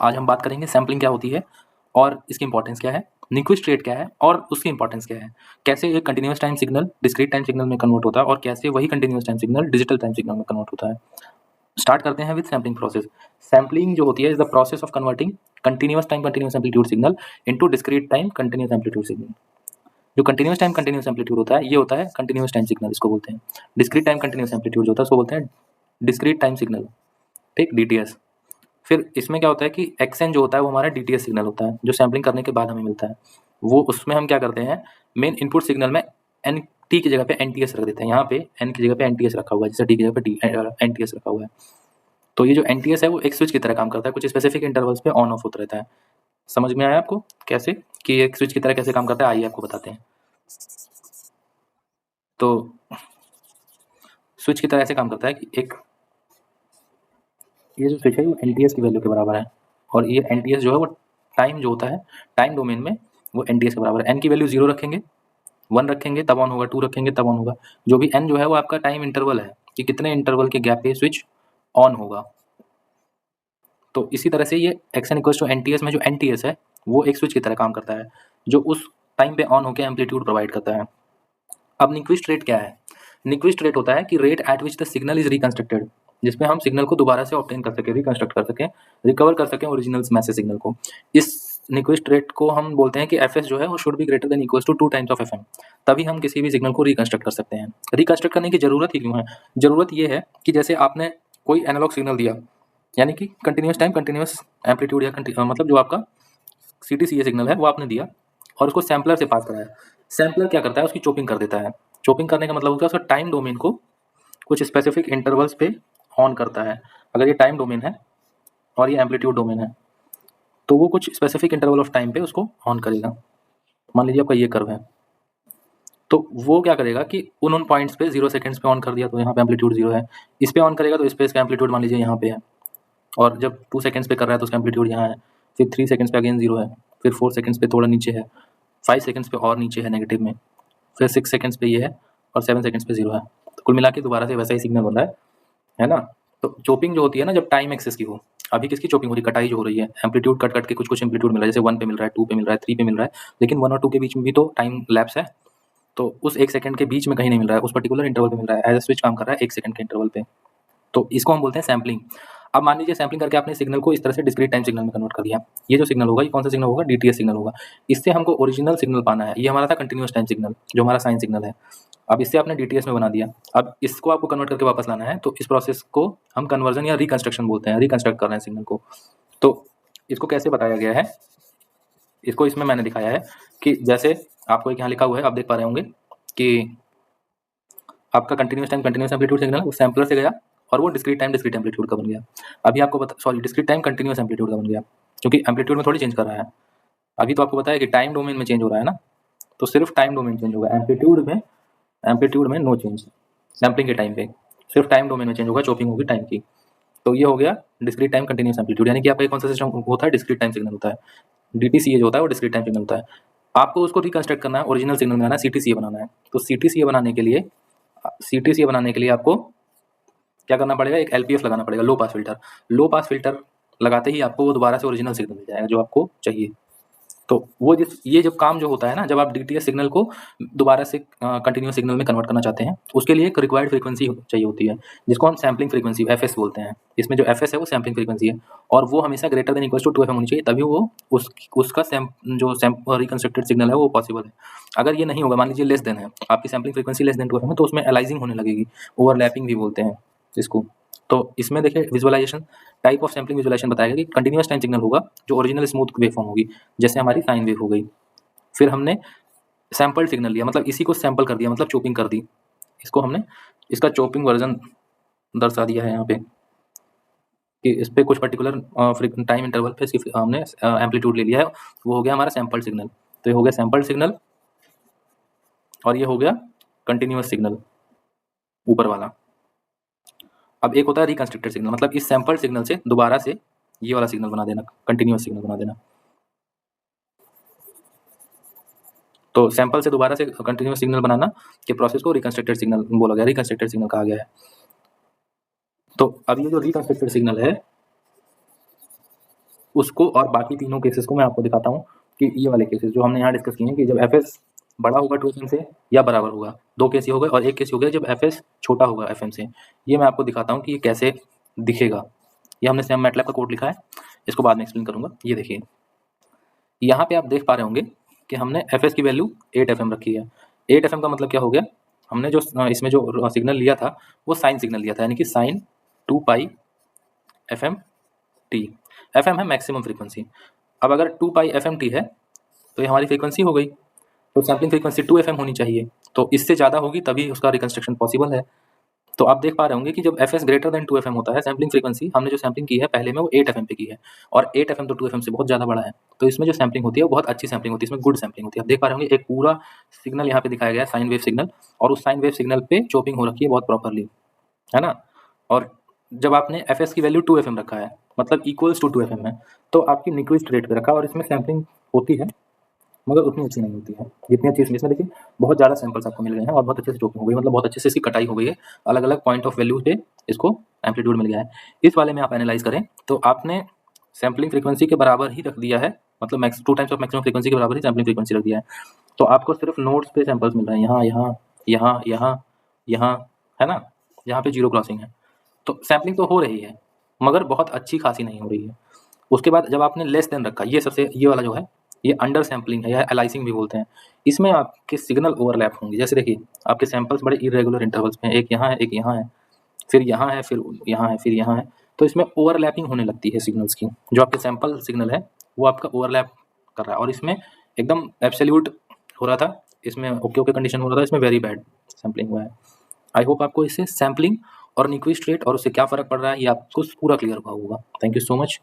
आज हम बात करेंगे सैम्पलिंग क्या होती है और इसकी इंपॉर्टेंस क्या है, न्यूक्विस्ट रेट क्या है और उसकी इंपॉर्टेंस क्या है, कैसे एक continuous time signal discrete time signal में कन्वर्ट होता है और कैसे वही continuous time signal digital time signal में कन्वर्ट होता है। स्टार्ट करते हैं विद सैम्पलिंग प्रोसेस। सैम्पलिंग जो होती है is the process of converting continuous time continuous amplitude signal into discrete time continuous amplitude signal. जो कंटिन्यूस टाइम कंटिन्यूस एम्पलीट्यूड होता है ये होता है कंटिन्यूस टाइम सिग्नल, इसको बोलते हैं। डिस्क्रीट टाइम कंटिन्यूस एम्पलीट्यूड जो होता है उसको बोलते हैं डिस्क्रीट टाइम सिग्नल, ठीक, डीटीएस। फिर इसमें क्या होता है कि एक्सएन जो होता है वो हमारा डीटीएस सिग्नल होता है जो सैम्पलिंग करने के बाद हमें मिलता है। वो उसमें हम क्या करते हैं, मेन इनपुट सिग्नल में एन टी की जगह पे एनटीएस रख देते हैं। यहाँ पे एन की जगह पे एनटीएस रखा हुआ है, जैसे टी की जगह पे एनटीएस रखा हुआ है। तो ये जो एनटीएस है वो एक स्विच की तरह काम करता है, कुछ स्पेसिफिक इंटरवल्स पे ऑन ऑफ होता रहता है। समझ में आया आपको कैसे कि एक स्विच की तरह कैसे काम करता है? आइए आपको बताते हैं। तो स्विच की तरह ऐसे काम करता है कि एक ये जो स्विच है वो एनटीएस की वैल्यू के बराबर है और ये एनटीएस जो है वो टाइम जो होता है टाइम डोमेन में वो एनटीएस के बराबर है। एन की वैल्यू 0 रखेंगे, 1 रखेंगे तब ऑन होगा, 2 रखेंगे तब ऑन होगा। जो भी एन जो है वो आपका टाइम इंटरवल है कि कितने इंटरवल के गैप पे स्विच ऑन होगा। तो इसी तरह से ये x n equals to NTS में जो एनटीएस है वो एक स्विच की तरह काम करता है जो उस टाइम पे ऑन होकर एम्पलीट्यूड प्रोवाइड करता है। अब न्यूक्विस्ट रेट क्या है? न्यूक्विस्ट रेट होता है कि rate at which the signal is reconstructed, जिसमें हम सिग्नल को दोबारा से ऑब्टेन कर सकें, रिकंस्ट्रक्ट कर सकें, रिकवर कर सकें ओरिजिनल मैसेज सिग्नल को। इस न्यूक्विस्ट रेट को हम बोलते हैं कि एफ एस जो है वो should be greater than equals to 2 times of F M. तभी हम किसी भी सिग्नल को रिकंस्ट्रक्ट कर सकते हैं। रिकंस्ट्रक्ट करने की जरूरत ही क्यों है? जरूरत ये है कि जैसे आपने कोई एनालॉग सिग्नल दिया, यानी कि कंटिन्यूस टाइम कंटिन्यूस एम्पलीट्यूड या मतलब जो आपका सीटीसीए सिग्नल है वो आपने दिया और उसको सैम्पलर से पास कराया। सैम्पलर क्या करता है, उसकी चोपिंग कर देता है। चोपिंग करने का मतलब होता है उसका टाइम डोमेन को कुछ स्पेसिफिक इंटरवल्स पे ऑन करता है। अगर ये टाइम डोमेन है और ये एम्पलीट्यूड डोमेन है तो वो कुछ स्पेसिफिक इंटरवल ऑफ टाइम पे उसको ऑन करेगा। मान लीजिए आपका ये कर्व है तो वो क्या करेगा कि उन पॉइंट्स पे 0 सेकंड्स पे ऑन कर दिया तो यहाँ पे एम्पलीट्यूड 0 है। इस पे ऑन करेगा तो इस पे इसका एम्पलीट्यूड मान लीजिए यहाँ पे है और जब 2 सेकंड्स पे कर रहा है तो उसका एम्पलीट्यूड यहाँ है। फिर 3 सेकंड्स पे अगेन 0 है, फिर 4 सेकंड्स पे थोड़ा नीचे है, 5 सेकंड्स पे और नीचे है नेगेटिव में, फिर 6 सेकंड्स पे ये है और 7 सेकंड्स पे 0 है। तो कुल मिला के दोबारा से वैसा ही सिग्नल बन रहा है ना। तो चोपिंग जो होती है ना जब टाइम एक्सेस की हो, अभी किसकी चोपिंग हो रही है? कटाई जो हो रही है, एम्पलीट्यूड कट कट के कुछ कुछ एम्पलीट्यूड मिल रहा है, जैसे 1 पे मिल रहा है, 2 पे मिल रहा है, 3 पे मिल रहा है, लेकिन 1 और 2 के बीच में भी तो टाइम लैप्स है। तो उस 1 सेकंड के बीच में कहीं नहीं मिल रहा है, उस पर्टिकुलर इंटरवल पे मिल रहा है। एज अ स्विच काम कर रहा है 1 सेकंड के इंटरवल पे। तो इसको हम बोलते हैं सैम्पलिंग। अब मान लीजिए सैम्पलिंग करके आपने सिग्नल को इस तरह से डिस्क्रीट टाइम सिग्नल में कन्वर्ट कर दिया। ये जो सिग्नल होगा ये कौन सा सिग्नल होगा? डीटीएस सिग्नल होगा। इससे हमको ओरिजिनल सिग्नल पाना है। ये हमारा था कंटिन्यूस टाइम सिग्नल जो हमारा साइन सिग्नल है। अब इससे आपने डीटीएस में बना दिया। अब इसको आपको कन्वर्ट करके वापस लाना है तो इस प्रोसेस को हम कन्वर्जन या रिकंस्ट्रक्शन बोलते हैं। रिकंस्ट्रक्ट कर रहे हैं सिग्नल को। तो इसको कैसे बताया गया है, इसको इसमें मैंने दिखाया है कि जैसे आपको एक यहाँ लिखा हुआ है, आप देख पा रहे होंगे कि आपका continuous time continuous amplitude signal वो सैम्पलर से गया और वो डिस्क्रीट टाइम डिस्क्रीट एम्पलीट्यूड का बन गया। अभी आपको डिस्क्रीट टाइम कंटिन्यूस एम्पलीट्यूड का बन गया क्योंकि एम्पलीट्यूड में थोड़ी चेंज कर रहा है। अभी तो आपको बताया कि टाइम डोमेन में चेंज हो रहा है ना, तो सिर्फ टाइम डोमेन चेंज होगा। एम्पलीट्यूड में नो चेंज। सैम्पलिंग के टाइम पे सिर्फ टाइम डोमेन में चेंज होगा, चॉपिंग होगी टाइम की। तो ये हो गया डिस्क्रीट टाइम कंटिन्यूस एम्पलीट्यूड, यानी कि आपका कौन सा सिस्टम होता है? डिस्क्रीट टाइम सिग्नल होता है। डीटीसीए जो होता है वो डिस्क्रीट टाइम सिग्नल होता है। आपको उसको रिकंस्ट्रक्ट करना है, ओरिजिनल सिग्नल बनाना है, सीटीसीए बनाना है। तो सीटीसीए बनाने के लिए आपको क्या करना पड़ेगा? एक एलपीएफ लगाना पड़ेगा, लो पास फिल्टर। लो पास फिल्टर लगाते ही आपको वो दोबारा से ओरिजिनल सिग्नल मिल जाएगा जो आपको चाहिए। तो वो ये जब काम जो होता है ना, जब आप डीटीएस सिग्नल को दोबारा से कंटिन्यूस सिग्नल में कन्वर्ट करना चाहते हैं, उसके लिए एक रिक्वायर्ड फ्रीक्वेंसी चाहिए होती है जिसको हम सैम्पलिंग फ्रीक्वेंसी एफएस बोलते हैं। इसमें जो एफएस है वो सैम्पलिंग फ्रीक्वेंसी है और वो हमेशा greater than equals to 2 FM होनी चाहिए, तभी वो उसका रिकंस्ट्रक्टेड सिग्नल है वो पॉसिबल है। अगर ये नहीं होगा, मान लीजिए लेस देन है, आपकी sampling frequency less than 2 FM है, तो उसमें एलाइजिंग होने लगेगी, ओवरलैपिंग भी बोलते हैं इसको। तो इसमें देखिए visualisation, type of sampling visualisation बताएगा कि कंटिन्यूस टाइम सिग्नल होगा जो ओरिजिनल स्मूथ वेव फॉर्म होगी, जैसे हमारी साइन वेव हो गई। फिर हमने सैम्पल सिग्नल लिया, मतलब इसी को सैम्पल कर दिया, मतलब चोपिंग कर दी। इसको हमने इसका चोपिंग वर्जन दर्शा दिया है यहाँ पे कि इस पे कुछ पर्टिकुलर टाइम इंटरवल पे सिर्फ हमने एम्पलीट्यूड ले लिया है, वो हो गया हमारा सैम्पल सिग्नल। तो ये हो गया सैम्पल सिग्नल और ये हो गया कंटिन्यूस सिग्नल ऊपर वाला। अब एक होता है रिकंस्ट्रक्टेड सिग्नल, मतलब इस सैम्पल सिग्नल से दोबारा से ये वाला सिग्नल बना देना, कंटिन्यूस सिग्नल बना देना। तो सैंपल से दोबारा से कंटिन्यूस सिग्नल बनाना के प्रोसेस को रिकंस्ट्रक्टेड सिग्नल बोला गया, रिकंस्ट्रक्टेड सिग्नल कहा गया है। तो अब ये जो रिकंस्ट्रक्टेड सिग्नल है उसको और बाकी तीनों केसेस को मैं आपको दिखाता हूँ कि ये वाले केसेस जो हमने यहाँ डिस्कस किए हैं कि जब एफ बड़ा होगा 2fm से या बराबर होगा, 2 केस ये हो गए, और एक केस ये हो गया जब एफ छोटा होगा fm से। ये मैं आपको दिखाता हूँ कि ये कैसे दिखेगा। ये हमने सेम मैटलैब का कोड लिखा है, इसको बाद में एक्सप्लेन करूँगा। ये देखिए, यहाँ पे आप देख पा रहे होंगे कि हमने एफ की वैल्यू 8fm रखी है। 8fm का मतलब क्या हो गया, हमने जो इसमें जो सिग्नल लिया था वो साइन सिग्नल लिया था, यानी कि साइन 2π fm t। fm है मैक्सिमम फ्रीक्वेंसी। अब अगर 2π fm t है तो ये हमारी फ्रीक्वेंसी हो गई, तो सैम्पलिंग फ्रीक्वेंसी 2fm होनी चाहिए, तो इससे ज़्यादा होगी तभी उसका रिकंस्ट्रक्शन पॉसिबल है। तो आप देख पा रहे होंगे कि जब fs ग्रेटर देन 2fm होता है, सैम्पलिंग फ्रीक्वेंसी हमने जो सैम्पलिंग की है पहले में वो 8fm पे की है, और 8fm तो 2fm से बहुत ज़्यादा बड़ा है, तो इसमें जो सैम्पलिंग होती है वो बहुत अच्छी सैम्पलिंग होती है, इसमें गुड सैम्पलिंग होती है। आप देख पा रहे होंगे एक पूरा सिग्नल यहाँ पे दिखाया गया है, साइन वेव सिग्नल, और उस साइन वेव सिग्नल पे चॉपिंग हो रखी है बहुत प्रॉपरली, है ना। और जब आपने fs की वैल्यू 2fm रखा है, मतलब इक्वल्स टू 2fm है, तो आपकी न्यूक्विस्ट रेट पे रखा, और इसमें सैम्पलिंग होती है मगर उतनी अच्छी नहीं होती है जितनी अच्छी इसमें देखिए बहुत ज़्यादा सैंपल्स आपको मिल गए हैं और बहुत अच्छे से चॉपिंग हो गई, मतलब बहुत अच्छे से इसकी कटाई हो गई है, अलग अलग पॉइंट ऑफ वैल्यू पे इसको एम्पलीट्यूड मिल गया है। इस वाले में आप एनालाइज करें तो आपने सैम्पलिंग फ्रीक्वेंसी के बराबर ही रख दिया है, मतलब max 2 times of maximum frequency के बराबर ही सैम्पलिंग फ्रीक्वेंसी रख दिया है, तो आपको सिर्फ नोड्स पे सैंपल्स मिल रहे हैं, यहाँ यहाँ यहाँ यहाँ यहाँ, है ना, यहाँ पे जीरो क्रॉसिंग है, तो सैम्पलिंग तो हो रही है मगर बहुत अच्छी खासी नहीं हो रही है। उसके बाद जब आपने लेस देन रखा, ये सबसे ये वाला जो है ये अंडर सैम्पलिंग है या अलाइसिंग भी बोलते हैं, इसमें आपके सिग्नल ओवरलैप होंगे। जैसे देखिए आपके सैंपल्स बड़े इरेगुलर इंटरवल्स में, एक यहाँ है एक यहाँ है, फिर यहाँ है फिर यहाँ है फिर यहाँ है, तो इसमें ओवरलैपिंग होने लगती है सिग्नल्स की। जो आपके सैंपल सिग्नल है वो आपका ओवरलैप कर रहा है, और इसमें एकदम एब्सोल्यूट हो रहा था, इसमें ओके ओके कंडीशन हो रहा था, इसमें वेरी बैड सैम्पलिंग हुआ है। आई होप आपको इससे सैम्पलिंग और न्यूक्विस्ट रेट और उससे क्या फ़र्क पड़ रहा है ये आपको पूरा क्लियर हुआ होगा। Thank you so much.